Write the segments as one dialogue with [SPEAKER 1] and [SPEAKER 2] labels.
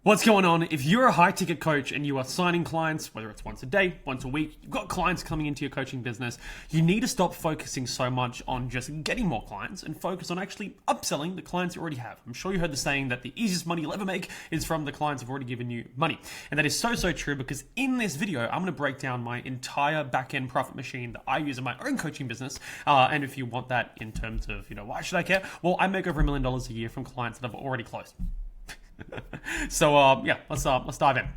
[SPEAKER 1] What's going on? If you're a high ticket coach and you are signing clients, whether it's once a day, once a week, you've got clients coming into your coaching business, you need to stop focusing so much on just getting more clients and focus on actually upselling the clients you already have. I'm sure you heard the saying that the easiest money you'll ever make is from the clients who've already given you money. And that is so true, because in this video, I'm going to break down my entire back-end profit machine that I use in my own coaching business. And if you want that in terms of, why should I care? Well, I make over $1 million a year from clients that I've already closed. So let's dive in.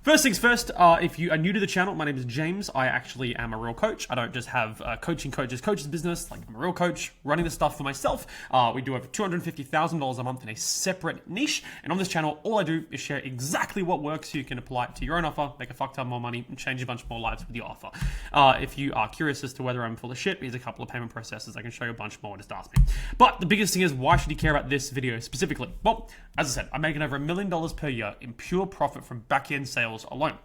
[SPEAKER 1] First things first, if you are new to the channel, my name is James. I actually am a real coach. I don't just have a coach's business. Like, I'm a real coach running this stuff for myself. We do over $250,000 a month in a separate niche. And on this channel, all I do is share exactly what works so you can apply it to your own offer, make a fuck ton more money, and change a bunch more lives with your offer. If you are curious as to whether I'm full of shit, here's a couple of payment processes. I can show you a bunch more. Just ask me. But the biggest thing is, why should you care about this video specifically? Well, as I said, I'm making over $1 million per year in pure profit from back-end sales alone.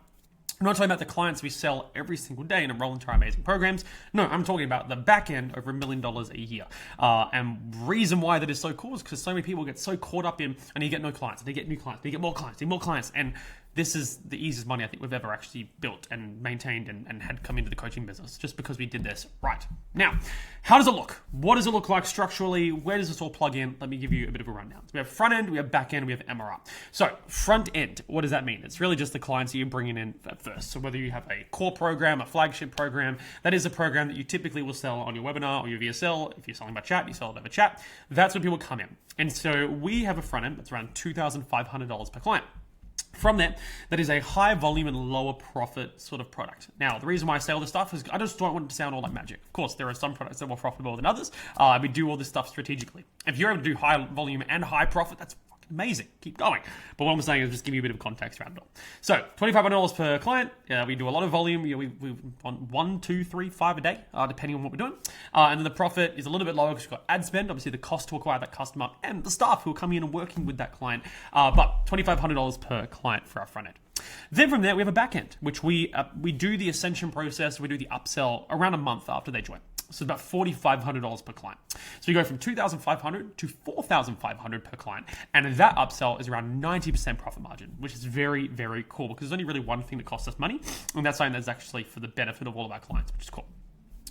[SPEAKER 1] I'm not talking about the clients we sell every single day and enroll into our amazing programs. No, I'm talking about the back end over $1 million a year. And reason why that is so cool is because so many people get so caught up in, and you get no clients, they get new clients, they get more clients, they get more clients. And this is the easiest money I think we've ever actually built and maintained and had come into the coaching business, just because we did this right. Now, how does it look? What does it look like structurally? Where does this all plug in? Let me give you a bit of a rundown. So we have front end, we have back end, we have MRR. So front end, what does that mean? It's really just the clients that you're bringing in at first. So whether you have a core program, a flagship program, that is a program that you typically will sell on your webinar or your VSL. If you're selling by chat, you sell it over chat. That's when people come in. And so we have a front end that's around $2,500 per client. From there, that is a high volume and lower profit sort of product. Now, the reason why I say all this stuff is I just don't want it to sound all like magic. Of course, there are some products that are more profitable than others. We do all this stuff strategically. If you're able to do high volume and high profit, that's amazing. Keep going. But what I'm saying is just give you a bit of context around it all. So $2,500 per client. We do a lot of volume. We want 1, 2, 3, 5 a day, depending on what we're doing. And then the profit is a little bit lower because you've got ad spend, obviously the cost to acquire that customer, and the staff who are coming in and working with that client. But $2,500 per client for our front end. Then from there, we have a back end, which we do the ascension process. We do the upsell around a month after they join. So about $4,500 per client. So you go from $2,500 to $4,500 per client. And that upsell is around 90% profit margin, which is very, very cool, because there's only really one thing that costs us money. And that's something that's actually for the benefit of all of our clients, which is cool.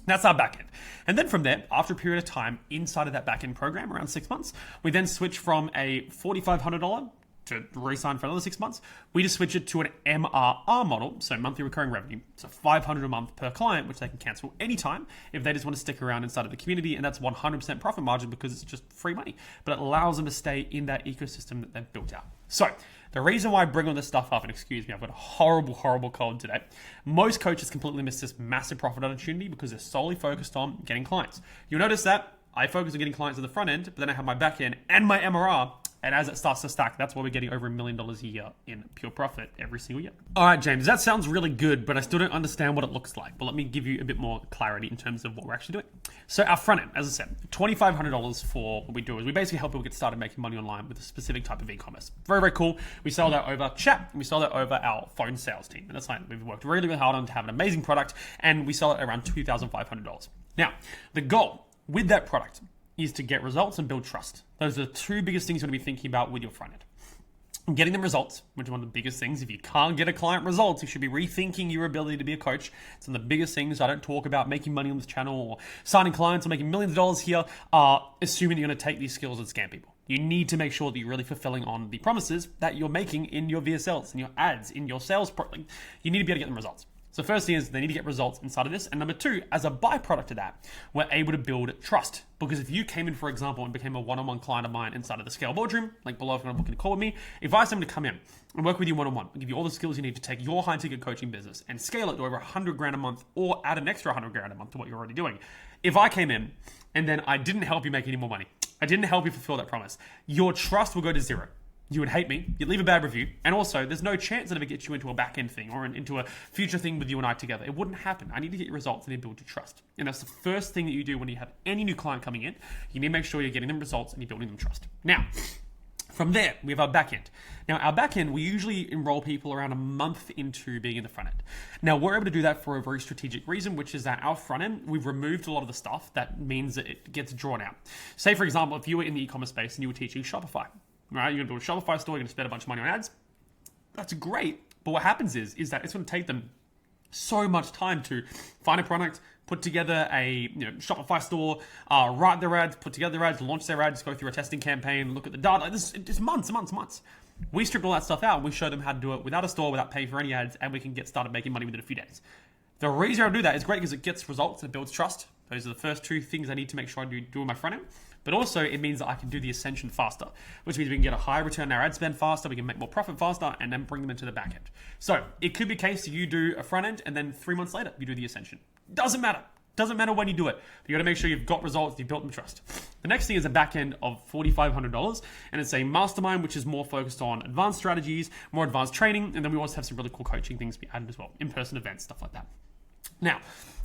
[SPEAKER 1] That's our backend. And then from there, after a period of time inside of that backend program, around 6 months, we then switch from a $4,500 to re-sign for another 6 months. We just switch it to an MRR model, so monthly recurring revenue. So $500 a month per client, which they can cancel anytime if they just want to stick around inside of the community. And that's 100% profit margin because it's just free money. But it allows them to stay in that ecosystem that they've built out. So the reason why I bring all this stuff up, and excuse me, I've got a horrible cold today. Most coaches completely miss this massive profit opportunity because they're solely focused on getting clients. You'll notice that I focus on getting clients at the front end, but then I have my back end and my MRR. And as it starts to stack, that's why we're getting over $1 million a year in pure profit every single year. All right, James, that sounds really good, but I still don't understand what it looks like. But let me give you a bit more clarity in terms of what we're actually doing. So our front end, as I said, $2,500 for what we do is we basically help people get started making money online with a specific type of e-commerce. Very, very cool. We sell that over chat, and we sell that over our phone sales team. And that's something we've worked really, really hard on to have an amazing product, and we sell it around $2,500. Now, the goal with that product is to get results and build trust. Those are the two biggest things you want to be thinking about with your front end. Getting them results, which is one of the biggest things. If you can't get a client results, you should be rethinking your ability to be a coach. It's one of the biggest things. I don't talk about making money on this channel or signing clients or making millions of dollars here, assuming you're going to take these skills and scam people. You need to make sure that you're really fulfilling on the promises that you're making in your VSLs, in your ads, in your sales. You need to be able to get them results. So first thing is they need to get results inside of this. And number two, as a byproduct of that, we're able to build trust. Because if you came in, for example, and became a one-on-one client of mine inside of the Scale Boardroom, like below if you want to book a call with me, if I ask them to come in and work with you one-on-one, I'll give you all the skills you need to take your high-ticket coaching business and scale it to over $100,000 a month or add an extra $100,000 a month to what you're already doing. If I came in and then I didn't help you make any more money, I didn't help you fulfill that promise, your trust will go to zero. You would hate me, you'd leave a bad review, and also there's no chance that it ever gets you into a back-end thing or into a future thing with you and I together. It wouldn't happen. I need to get your results and then build your trust. And that's the first thing that you do when you have any new client coming in. You need to make sure you're getting them results and you're building them trust. Now, from there, we have our back end. Now, our back end, we usually enroll people around a month into being in the front end. Now, we're able to do that for a very strategic reason, which is that our front end, we've removed a lot of the stuff that means that it gets drawn out. Say, for example, if you were in the e-commerce space and you were teaching Shopify, right? You're going to build a Shopify store, you're going to spend a bunch of money on ads. That's great. But what happens is that it's going to take them so much time to find a product, put together a Shopify store, write their ads, put together their ads, launch their ads, go through a testing campaign, look at the data. Like this, it's months. We stripped all that stuff out and we showed them how to do it without a store, without paying for any ads, and we can get started making money within a few days. The reason I do that is great because it gets results and it builds trust. Those are the first two things I need to make sure I do in my front end. But also it means that I can do the ascension faster, which means we can get a higher return on our ad spend faster, we can make more profit faster, and then bring them into the back end. So it could be a case that you do a front end and then 3 months later you do the ascension. Doesn't matter. Doesn't matter when you do it. But you got to make sure you've got results, you've built them trust. The next thing is a back end of $4,500, and it's a mastermind which is more focused on advanced strategies, more advanced training, and then we also have some really cool coaching things we added as well, in-person events, stuff like that. Now,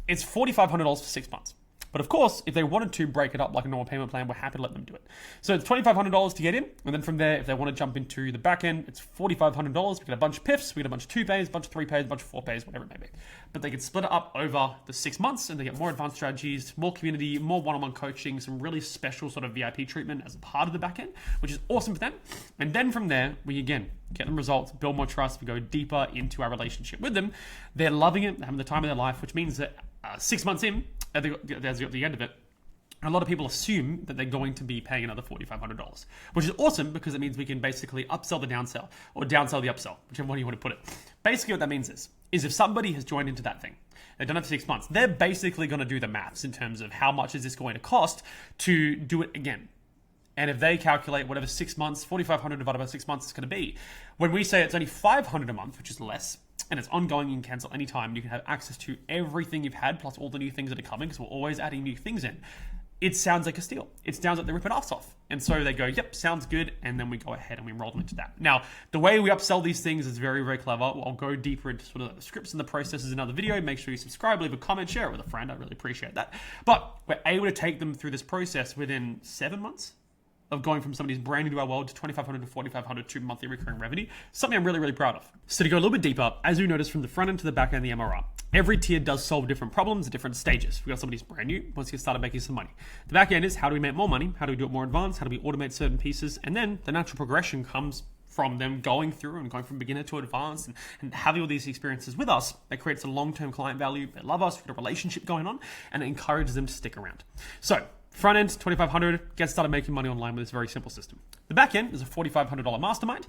[SPEAKER 1] it's $4,500 for 6 months. But of course, if they wanted to break it up like a normal payment plan, we're happy to let them do it. So it's $2,500 to get in. And then from there, if they want to jump into the back end, it's $4,500. We get a bunch of PIFs, we get a bunch of 2 pays, a bunch of 3 pays, a bunch of 4 pays, whatever it may be. But they can split it up over the 6 months and they get more advanced strategies, more community, more one-on-one coaching, some really special sort of VIP treatment as a part of the back end, which is awesome for them. And then from there, we again get them results, build more trust, we go deeper into our relationship with them. They're loving it, they're having the time of their life, which means that 6 months in, at the end of it, a lot of people assume that they're going to be paying another $4,500, which is awesome because it means we can basically upsell the downsell or downsell the upsell, whichever one you want to put it. Basically what that means is if somebody has joined into that thing, they've done it for 6 months, they're basically going to do the maths in terms of how much is this going to cost to do it again. And if they calculate whatever 6 months, 4,500 divided by 6 months is going to be, when we say it's only 500 a month, which is less, and it's ongoing, you can cancel anytime, you can have access to everything you've had, plus all the new things that are coming, because we're always adding new things in. It sounds like a steal. It sounds like they're ripping us off. And so they go, yep, sounds good. And then we go ahead and we roll them into that. Now, the way we upsell these things is very, very clever. I'll go deeper into sort of the scripts and the processes in another video. Make sure you subscribe, leave a comment, share it with a friend. I really appreciate that. But we're able to take them through this process within 7 months of going from somebody who's brand new to our world to $2,500 to $4,500 to monthly recurring revenue. Something I'm really, really proud of. So to go a little bit deeper, as you notice from the front end to the back end of the MRR, every tier does solve different problems at different stages. We got somebody who's brand new, wants to get started making some money. The back end is how do we make more money? How do we do it more advanced? How do we automate certain pieces? And then the natural progression comes from them going through and going from beginner to advanced and having all these experiences with us. That creates a long-term client value. They love us, we've got a relationship going on, and it encourages them to stick around. So front end, $2,500, get started making money online with this very simple system. The back end is a $4,500 mastermind,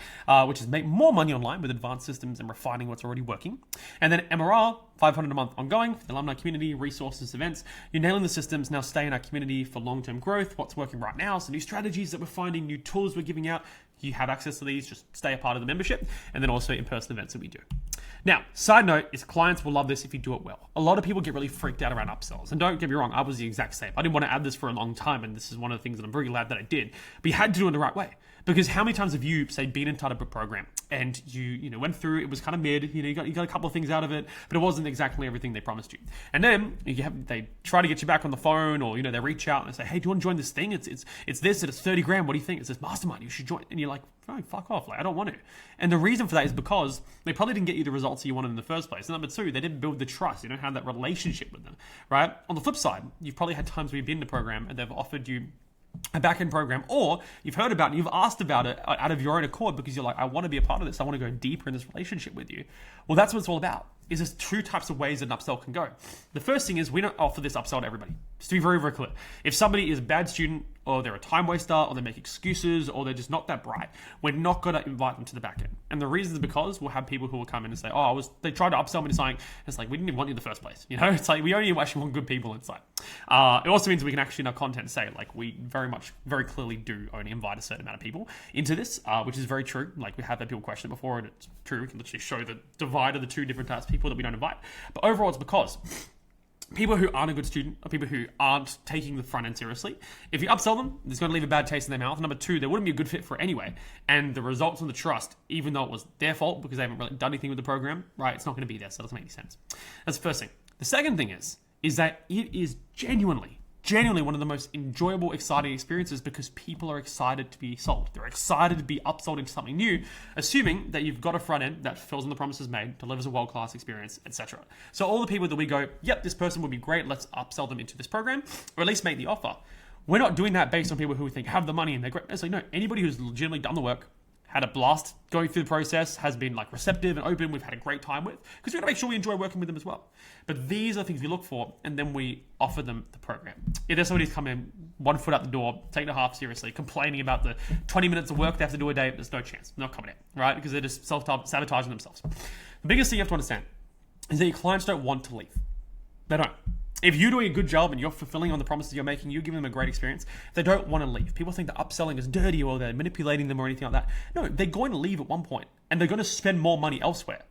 [SPEAKER 1] which is make more money online with advanced systems and refining what's already working. And then MRR, $500 a month ongoing for the alumni community, resources, events. You're nailing the systems, now stay in our community for long-term growth, what's working right now, so new strategies that we're finding, new tools we're giving out. You have access to these, just stay a part of the membership, and then also in-person events that we do. Now, side note is clients will love this if you do it well. A lot of people get really freaked out around upsells. And don't get me wrong, I was the exact same. I didn't want to add this for a long time, and this is one of the things that I'm very glad that I did. But you had to do it the right way. Because how many times have you, say, been inside of a program and you went through, it was kind of mid, you got a couple of things out of it, but it wasn't exactly everything they promised you. And then they try to get you back on the phone, or they reach out and they say, hey, do you want to join this thing? It's this, and it's 30 grand. What do you think? It's this mastermind. You should join. And you're like, oh, fuck off. Like, I don't want to. And the reason for that is because they probably didn't get you the results that you wanted in the first place. And number two, they didn't build the trust. You don't have that relationship with them, right? On the flip side, you've probably had times where you've been in the program and they've offered you a back-end program, or you've heard about it, you've asked about it out of your own accord because you're like, I want to be a part of this. I want to go deeper in this relationship with you. Well, that's what it's all about. Is there's two types of ways an upsell can go. The first thing is we don't offer this upsell to everybody. Just to be very, very clear. If somebody is a bad student, or they're a time waster, or they make excuses, or they're just not that bright, we're not going to invite them to the back end. And the reason is because we'll have people who will come in and say, they tried to upsell me to something. It's like, we didn't even want you in the first place. It's like, we only actually want good people inside. It also means we can actually in our content say, like, we very clearly do only invite a certain amount of people into this, which is very true. Like, we have had people question it before, and it's true. We can literally show the divide of the two different types of people that we don't invite. But overall, it's because people who aren't a good student, or people who aren't taking the front end seriously, if you upsell them, it's going to leave a bad taste in their mouth. Number two, they wouldn't be a good fit for it anyway. And the results on the trust, even though it was their fault because they haven't really done anything with the program, right? It's not going to be there, so it doesn't make any sense. That's the first thing. The second thing is that it is genuinely one of the most enjoyable, exciting experiences because people are excited to be sold. They're excited to be upsold into something new, assuming that you've got a front end that fulfills on the promises made, delivers a world-class experience, etc. So all the people that we go, yep, this person would be great, let's upsell them into this program, or at least make the offer. We're not doing that based on people who we think have the money and they're great. It's like, no, anybody who's legitimately done the work, had a blast going through the process, has been like receptive and open, we've had a great time with, because we got to make sure we enjoy working with them as well. But these are the things we look for, and then we offer them the program. If there's somebody who's come in 1 foot out the door, taking it half seriously, complaining about the 20 minutes of work they have to do a day, there's no chance. They're not coming in, right? Because they're just self-sabotaging themselves. The biggest thing you have to understand is that your clients don't want to leave. They don't. If you're doing a good job and you're fulfilling on the promises you're making, you're giving them a great experience, they don't want to leave. People think that upselling is dirty or they're manipulating them or anything like that. No, they're going to leave at one point and they're going to spend more money elsewhere.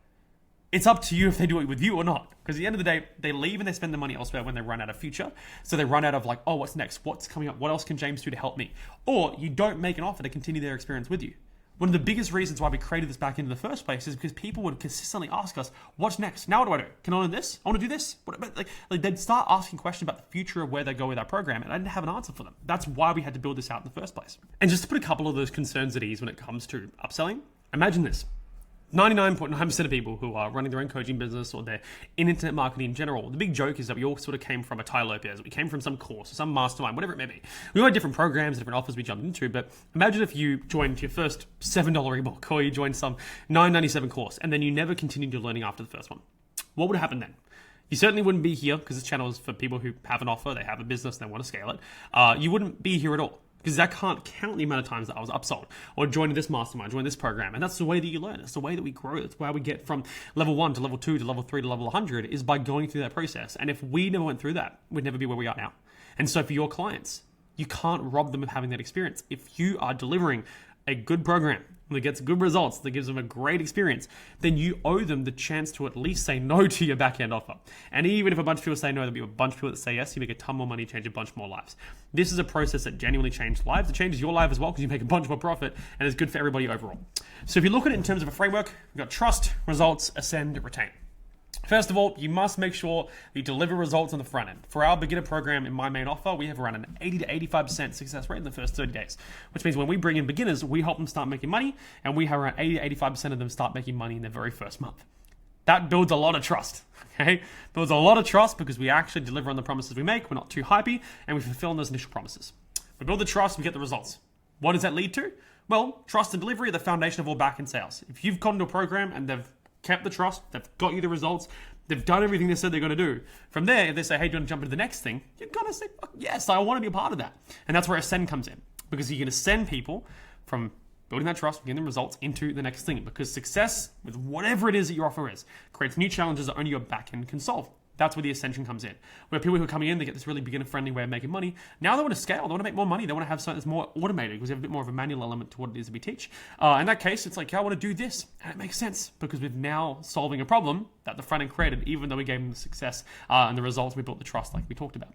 [SPEAKER 1] It's up to you if they do it with you or not. Because at the end of the day, they leave and they spend the money elsewhere when they run out of future. So they run out of like, oh, what's next? What's coming up? What else can James do to help me? Or you don't make an offer to continue their experience with you. One of the biggest reasons why we created this back end in the first place is because people would consistently ask us, what's next? Now what do? Can I learn this? I want to do this. Like they'd start asking questions about the future of where they go with our program, and I didn't have an answer for them. That's why we had to build this out in the first place. And just to put a couple of those concerns at ease when it comes to upselling, imagine this. 99.9% of people who are running their own coaching business or they're in internet marketing in general, the big joke is that we all sort of came from a Tai Lopez. We came from some course or some mastermind, whatever it may be. We all had different programs, different offers we jumped into, but imagine if you joined your first $7 ebook or you joined some $9.97 course and then you never continued your learning after the first one. What would happen then? You certainly wouldn't be here because this channel is for people who have an offer, they have a business, they want to scale it. You wouldn't be here at all. Because I can't count the amount of times that I was upsold or joined this mastermind, joined this program. And that's the way that you learn. It's the way that we grow. It's why we get from level 1 to level 2 to level 3 to level 100 is by going through that process. And if we never went through that, we'd never be where we are now. And so for your clients, you can't rob them of having that experience. If you are delivering a good program that gets good results, that gives them a great experience, then you owe them the chance to at least say no to your back-end offer. And even if a bunch of people say no, there'll be a bunch of people that say yes, you make a ton more money, change a bunch more lives. This is a process that genuinely changes lives. It changes your life as well because you make a bunch more profit and it's good for everybody overall. So if you look at it in terms of a framework, we've got trust, results, ascend, retain. First of all, you must make sure you deliver results on the front end. For our beginner program in my main offer, we have around an 80 to 85% success rate in the first 30 days, which means when we bring in beginners, we help them start making money, and we have around 80 to 85% of them start making money in their very first month. That builds a lot of trust, okay? Builds a lot of trust because we actually deliver on the promises we make, we're not too hypey, and we fulfill on those initial promises. We build the trust, we get the results. What does that lead to? Well, trust and delivery are the foundation of all back-end sales. If you've gone to a program and they've kept the trust, they've got you the results, they've done everything they said they're going to do. From there, if they say, hey, do you want to jump into the next thing? You're going to say, yes, I want to be a part of that. And that's where Ascend comes in. Because you can ascend people from building that trust, getting the results into the next thing. Because success with whatever it is that your offer is creates new challenges that only your back end can solve. That's where the ascension comes in. Where people who are coming in, they get this really beginner-friendly way of making money. Now they want to scale. They want to make more money. They want to have something that's more automated because they have a bit more of a manual element to what it is that we teach. In that case, it's like, yeah, I want to do this. And it makes sense because we're now solving a problem that the front end created, even though we gave them the success and the results, we built the trust like we talked about.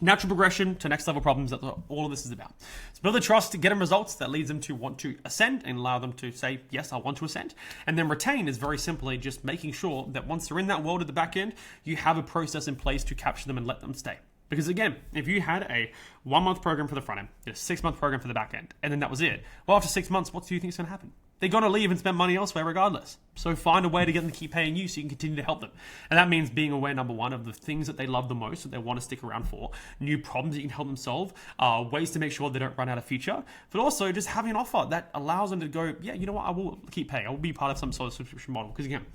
[SPEAKER 1] Natural progression to next level problems, that's what all of this is about. So build the trust to get them results that leads them to want to ascend and allow them to say, yes, I want to ascend. And then retain is very simply just making sure that once they're in that world at the back end, you have a process in place to capture them and let them stay. Because again, if you had a 1 month program for the front end, a 6 month program for the back end, and then that was it, well, after 6 months, what do you think is going to happen? They're going to leave and spend money elsewhere regardless. So find a way to get them to keep paying you so you can continue to help them. And that means being aware, number one, of the things that they love the most, that they want to stick around for, new problems that you can help them solve, ways to make sure they don't run out of future, but also just having an offer that allows them to go, yeah, you know what, I will keep paying. I will be part of some sort of subscription model. Because again,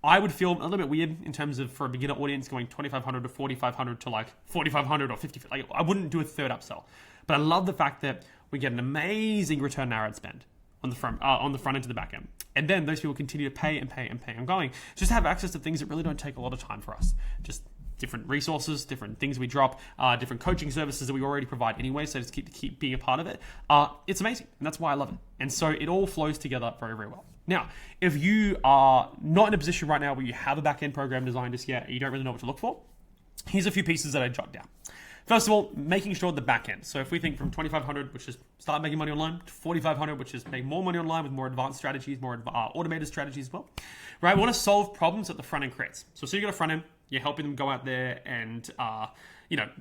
[SPEAKER 1] I would feel a little bit weird in terms of for a beginner audience going 2,500 to 4,500 to like 4,500 or 50. Like I wouldn't do a third upsell, but I love the fact that we get an amazing return on our ad spend on the front end to the back end, and then those people continue to pay and pay and pay ongoing. Just have access to things that really don't take a lot of time for us. Just different resources, different things we drop, different coaching services that we already provide anyway. So just keep being a part of it. It's amazing, and that's why I love it. And so it all flows together very, very well. Now, if you are not in a position right now where you have a back-end program designed just yet, and you don't really know what to look for, here's a few pieces that I jot down. First of all, making sure the back end. So if we think from 2,500, which is start making money online, to 4,500, which is make more money online with more advanced strategies, more automated strategies as well, right? We want to solve problems that the front end creates. So you got a front end, you're helping them go out there and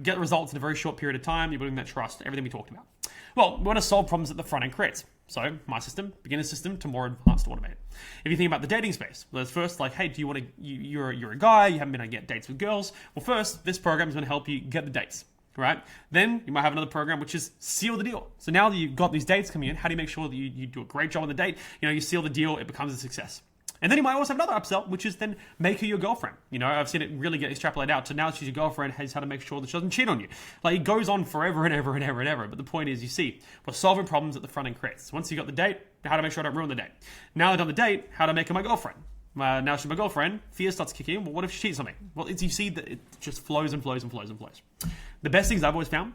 [SPEAKER 1] get results in a very short period of time. You're building that trust, everything we talked about. Well, we want to solve problems that the front end creates. So my system, beginner system, to more advanced automated. If you think about the dating space, well, it's first like, hey, do you want to? You're a guy, you haven't been able to get dates with girls. Well, first, this program is going to help you get the dates. right? Then you might have another program, which is seal the deal. So now that you've got these dates coming in, how do you make sure that you do a great job on the date? You seal the deal, it becomes a success. And then you might also have another upsell, which is then make her your girlfriend. I've seen it really get extrapolated out to now she's your girlfriend, has how to make sure that she doesn't cheat on you. Like, it goes on forever and ever and ever and ever. But the point is, we're solving problems that the front end creates. Once you got the date, how to make sure I don't ruin the date. Now I've done the date, how to make her my girlfriend. Now she's my girlfriend, fear starts kicking in. Well, what if she cheats on me? Well, you see that it just flows and flows and flows and flows. The best things I've always found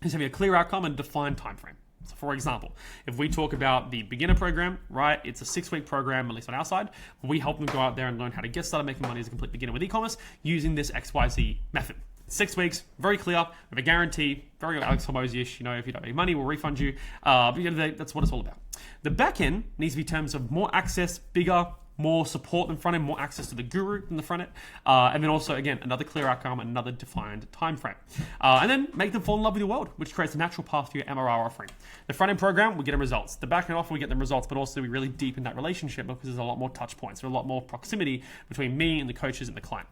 [SPEAKER 1] is having a clear outcome and defined time frame. So for example, if we talk about the beginner program, right, it's a 6-week program, at least on our side. We help them go out there and learn how to get started making money as a complete beginner with e-commerce using this XYZ method. 6 weeks, very clear, with a guarantee, very Alex Hormozy-ish, if you don't make money, we'll refund you. But at the end of the day, that's what it's all about. The back end needs to be in terms of more access, bigger, more support than front end, more access to the guru than the front end. And then also, again, another clear outcome, another defined time frame. And then make them fall in love with your world, which creates a natural path to your MRR offering. The front end program, we get them results. The back end offer, we get them results, but also we really deepen that relationship because there's a lot more touch points. There's a lot more proximity between me and the coaches and the client.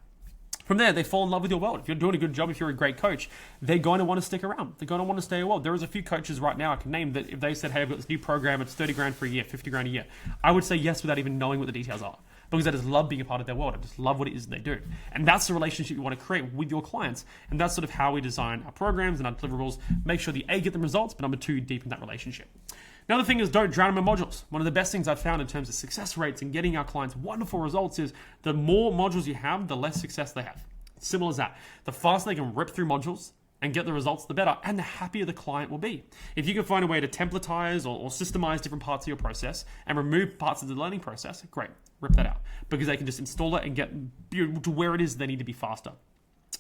[SPEAKER 1] From there, they fall in love with your world. If you're doing a good job, if you're a great coach, they're going to want to stick around. They're going to want to stay in your world. There is a few coaches right now I can name that if they said, hey, I've got this new program, it's 30 grand for a year, 50 grand a year, I would say yes without even knowing what the details are. Because I just love being a part of their world. I just love what it is that they do. And that's the relationship you want to create with your clients. And that's sort of how we design our programs and our deliverables. Make sure that A, get the results, but number 2, deepen that relationship. Another thing is don't drown them in modules. One of the best things I've found in terms of success rates and getting our clients wonderful results is the more modules you have, the less success they have. Simple as that. The faster they can rip through modules and get the results, the better, and the happier the client will be. If you can find a way to templatize or systemize different parts of your process and remove parts of the learning process, great, rip that out. Because they can just install it and get to where it is they need to be faster.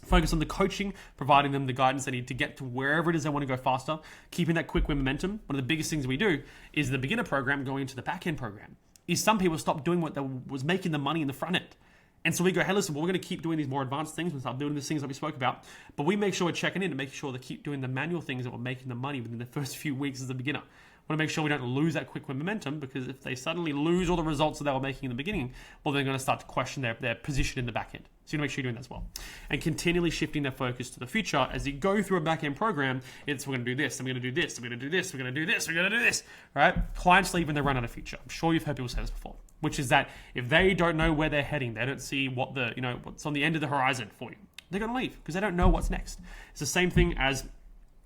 [SPEAKER 1] Focus on the coaching, providing them the guidance they need to get to wherever it is they want to go faster, keeping that quick win momentum. One of the biggest things we do is the beginner program going into the back end program. Is some people stop doing what was making the money in the front end. And so we go, hey, listen, we're going to keep doing these more advanced things. We'll start building these things that we spoke about. But we make sure we're checking in and making sure they keep doing the manual things that were making the money within the first few weeks as a beginner. We want to make sure we don't lose that quick win momentum, because if they suddenly lose all the results that they were making in the beginning, well, they're going to start to question their position in the back end. So you want to make sure you're doing that as well. And continually shifting their focus to the future. As you go through a back end program, it's we're going to do this, and we're going to do this, and we're going to do this, we're going to do this, we're going to do this, right? Clients leave when they run out of future. I'm sure you've heard people say this before, which is that if they don't know where they're heading, they don't see what what's on the end of the horizon for you, they're going to leave because they don't know what's next. It's the same thing as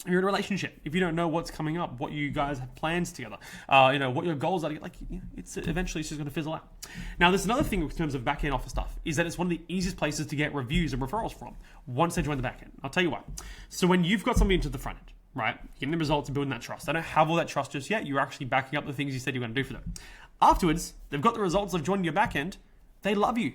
[SPEAKER 1] you're in a relationship. If you don't know what's coming up, what you guys have plans together, what your goals are, it's eventually it's just going to fizzle out. Now, there's another thing in terms of back-end offer stuff is that it's one of the easiest places to get reviews and referrals from once they join the back end. I'll tell you why. So when you've got somebody into the front end, right, getting the results and building that trust, they don't have all that trust just yet. You're actually backing up the things you said you're going to do for them. Afterwards, they've got the results of joining your back end. They love you.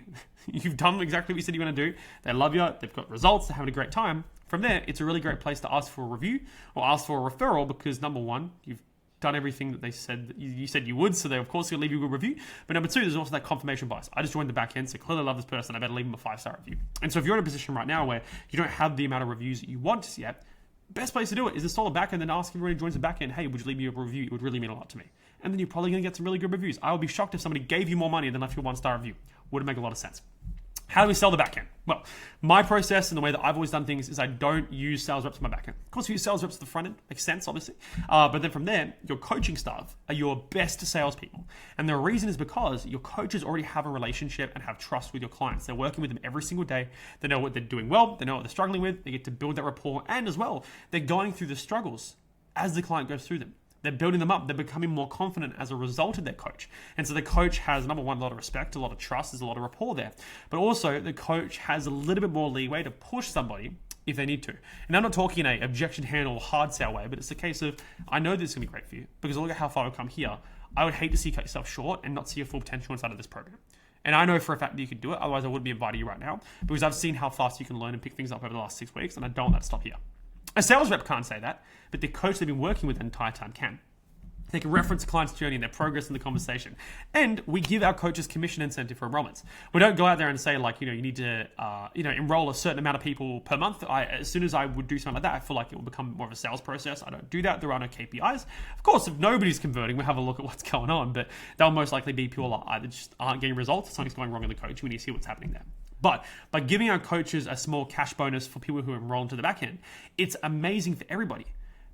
[SPEAKER 1] You've done exactly what you said you want to do. They love you. They've got results. They're having a great time. From there, it's a really great place to ask for a review or ask for a referral because number one, you've done everything that they said you said you would, so they of course will leave you a good review. But number two, there's also that confirmation bias. I just joined the back end, so clearly I love this person. I better leave them a 5-star review. And so if you're in a position right now where you don't have the amount of reviews that you want yet, best place to do it is install a back end and ask everyone who joins the back end, hey, would you leave me a review? It would really mean a lot to me. And then you're probably going to get some really good reviews. I would be shocked if somebody gave you more money than left you a 1-star review. Wouldn't make a lot of sense. How do we sell the backend? Well, my process and the way that I've always done things is I don't use sales reps in my backend. Of course, we use sales reps at the front end. Makes sense, obviously. But then from there, your coaching staff are your best salespeople. And the reason is because your coaches already have a relationship and have trust with your clients. They're working with them every single day. They know what they're doing well. They know what they're struggling with. They get to build that rapport. And as well, they're going through the struggles as the client goes through them. They're building them up. They're becoming more confident as a result of their coach. And so the coach has, number one, a lot of respect, a lot of trust, there's a lot of rapport there. But also the coach has a little bit more leeway to push somebody if they need to. And I'm not talking in a objection handle hard sell way, but it's a case of, I know this is going to be great for you because look at how far I've come here. I would hate to see you cut yourself short and not see your full potential inside of this program. And I know for a fact that you could do it. Otherwise I wouldn't be inviting you right now because I've seen how fast you can learn and pick things up over the last 6 weeks. And I don't want that to stop here. A sales rep can't say that, but the coach they've been working with the entire time can. They can reference the client's journey and their progress in the conversation. And we give our coaches commission incentive for enrollments. We don't go out there and say you need to, enroll a certain amount of people per month. As soon as I would do something like that, I feel like it will become more of a sales process. I don't do that. There are no KPIs. Of course, if nobody's converting, we'll have a look at what's going on, but they'll most likely be people that either just aren't getting results or something's going wrong in the coach. We need to see what's happening there. But by giving our coaches a small cash bonus for people who enroll into the back end, it's amazing for everybody.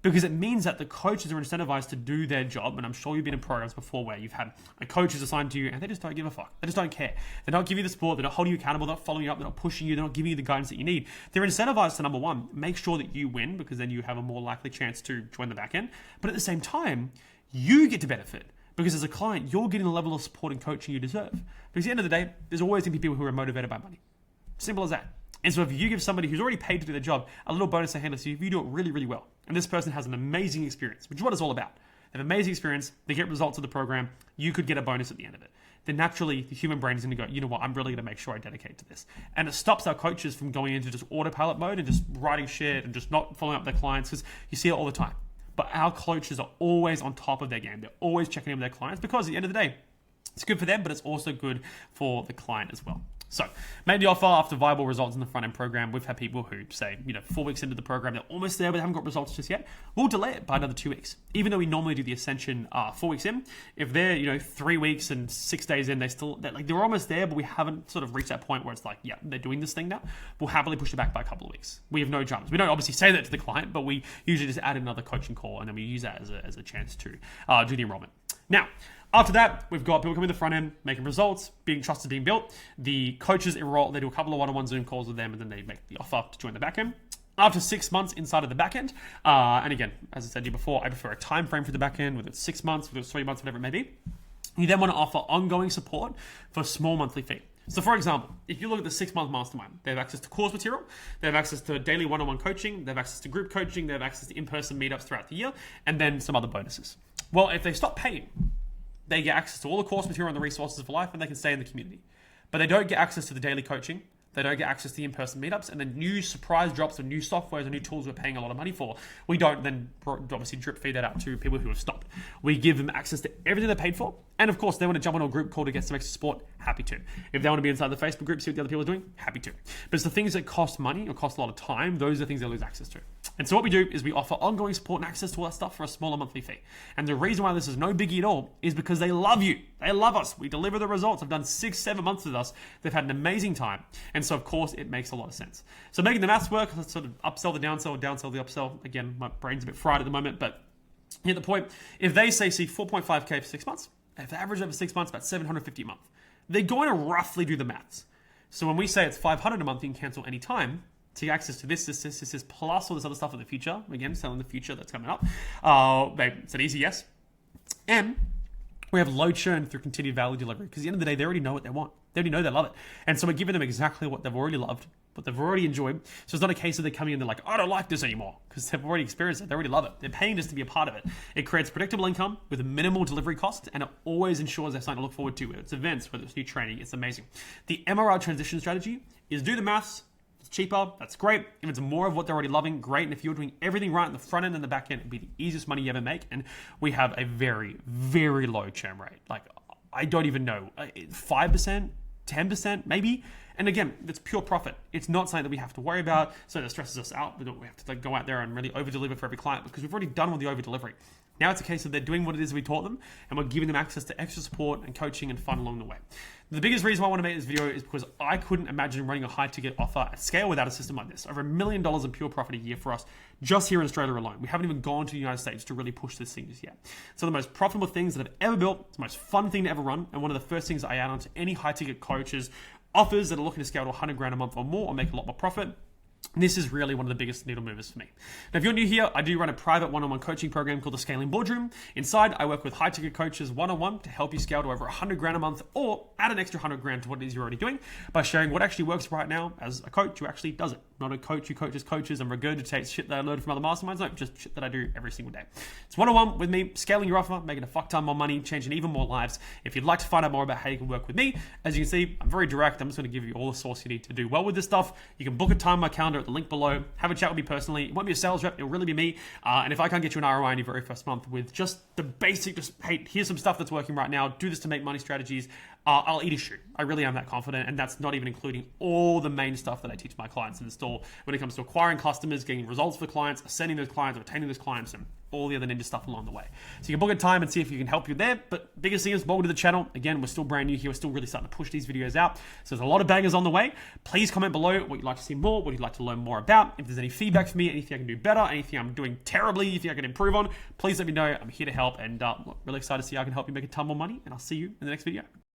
[SPEAKER 1] Because it means that the coaches are incentivized to do their job. And I'm sure you've been in programs before where you've had a coach who's assigned to you and they just don't give a fuck. They just don't care. They're not giving you the support. They're not holding you accountable. They're not following you up. They're not pushing you. They're not giving you the guidance that you need. They're incentivized to, number one, make sure that you win, because then you have a more likely chance to join the back end. But at the same time, you get to benefit, because as a client, you're getting the level of support and coaching you deserve. Because at the end of the day, there's always going to be people who are motivated by money. Simple as that. And so if you give somebody who's already paid to do their job a little bonus to hand it to you, if you do it really, really well, and this person has an amazing experience, which is what it's all about. They have an amazing experience, they get results of the program, you could get a bonus at the end of it. Then naturally, the human brain is going to go, you know what, I'm really going to make sure I dedicate to this. And it stops our coaches from going into just autopilot mode and just writing shit and just not following up their clients, because you see it all the time. But our coaches are always on top of their game. They're always checking in with their clients, because at the end of the day, it's good for them, but it's also good for the client as well. So, made the offer after viable results in the front-end program. We've had people who say, 4 weeks into the program, they're almost there, but they haven't got results just yet. We'll delay it by another 2 weeks. Even though we normally do the ascension 4 weeks in, if they're, 3 weeks and 6 days in, they're almost there, but we haven't sort of reached that point where it's like, yeah, they're doing this thing now. We'll happily push it back by a couple of weeks. We have no dramas. We don't obviously say that to the client, but we usually just add another coaching call, and then we use that as a chance to do the enrollment. Now, after that, we've got people coming to the front end, making results, being trusted, being built. The coaches enroll, they do a couple of one-on-one Zoom calls with them, and then they make the offer to join the back end. After 6 months inside of the back end, and again, as I said to you before, I prefer a time frame for the back end, whether it's 6 months, whether it's 3 months, whatever it may be. You then want to offer ongoing support for a small monthly fee. So for example, if you look at the 6-month mastermind, they have access to course material, they have access to daily one-on-one coaching, they have access to group coaching, they have access to in-person meetups throughout the year, and then some other bonuses. Well, if they stop paying, they get access to all the course material and the resources for life, and they can stay in the community. But they don't get access to the daily coaching. They don't get access to the in-person meetups, and then new surprise drops of new softwares and new tools we're paying a lot of money for. We don't then obviously drip feed that out to people who have stopped. We give them access to everything they paid for. And of course, they want to jump on a group call to get some extra support, happy to. If they want to be inside the Facebook group, see what the other people are doing, happy to. But it's the things that cost money or cost a lot of time, those are the things they lose access to. And so what we do is we offer ongoing support and access to all that stuff for a smaller monthly fee. And the reason why this is no biggie at all is because they love you. They love us. We deliver the results. I've done 6-7 months with us. They've had an amazing time. And so of course it makes a lot of sense. So making the maths work, let's sort of upsell the downsell, downsell the upsell. Again, my brain's a bit fried at the moment, but you get the point. If they say, see 4.5K for 6 months, if they average over 6 months, about 750 a month, they're going to roughly do the maths. So when we say it's 500 a month, you can cancel any time to get access to this, plus all this other stuff in the future. Again, selling the future that's coming up. It's an easy yes. And we have low churn through continued value delivery, because at the end of the day, they already know what they want. They already know they love it. And so we're giving them exactly what they've already loved, what they've already enjoyed. So it's not a case of they're coming in and they're like, I don't like this anymore, because they've already experienced it. They already love it. They're paying just to be a part of it. It creates predictable income with minimal delivery cost, and it always ensures there's something to look forward to. Whether it's events, whether it's new training, it's amazing. The MRR transition strategy is do the maths. It's cheaper. That's great. If it's more of what they're already loving, great. And if you're doing everything right in the front end and the back end, it'd be the easiest money you ever make. And we have a very, very low churn rate. Like, I don't even know, 5%, 10%, maybe. And again, it's pure profit. It's not something that we have to worry about, so that stresses us out. We have to go out there and really over-deliver for every client, because we've already done all the over-delivery. Now it's a case of they're doing what it is we taught them, and we're giving them access to extra support and coaching and fun along the way. The biggest reason why I want to make this video is because I couldn't imagine running a high-ticket offer at scale without a system like this. Over $1 million in pure profit a year for us, just here in Australia alone. We haven't even gone to the United States to really push this thing just yet. So the most profitable things that I've ever built, it's the most fun thing to ever run, and one of the first things I add on to any high-ticket coaches offers that are looking to scale to 100 grand a month or more or make a lot more profit. This is really one of the biggest needle movers for me. Now, if you're new here, I do run a private one-on-one coaching program called the Scaling Boardroom. Inside, I work with high-ticket coaches one-on-one to help you scale to over 100 grand a month or add an extra 100 grand to what it is you're already doing by sharing what actually works right now as a coach who actually does it. Not a coach who coaches coaches and regurgitates shit that I learned from other masterminds. No, just shit that I do every single day. It's one-on-one with me, scaling your offer, making a fuck ton more money, changing even more lives. If you'd like to find out more about how you can work with me, as you can see, I'm very direct. I'm just going to give you all the source you need to do well with this stuff. You can book a time on my calendar under at the link below. Have a chat with me personally. It won't be a sales rep, it'll really be me. And if I can't get you an ROI in your very first month with just the basic, just, hey, here's some stuff that's working right now, do this to make money strategies, I'll eat a shoe. I really am that confident, and that's not even including all the main stuff that I teach my clients in the store when it comes to acquiring customers, getting results for clients, ascending those clients, retaining those clients, and all the other ninja stuff along the way. So you can book a time and see if you can help you there. But biggest thing is, welcome to the channel. Again, we're still brand new here. We're still really starting to push these videos out. So there's a lot of bangers on the way. Please comment below what you'd like to see more, what you'd like to learn more about. If there's any feedback for me, anything I can do better, anything I'm doing terribly, anything I can improve on, please let me know. I'm here to help, and really excited to see how I can help you make a ton more money. And I'll see you in the next video.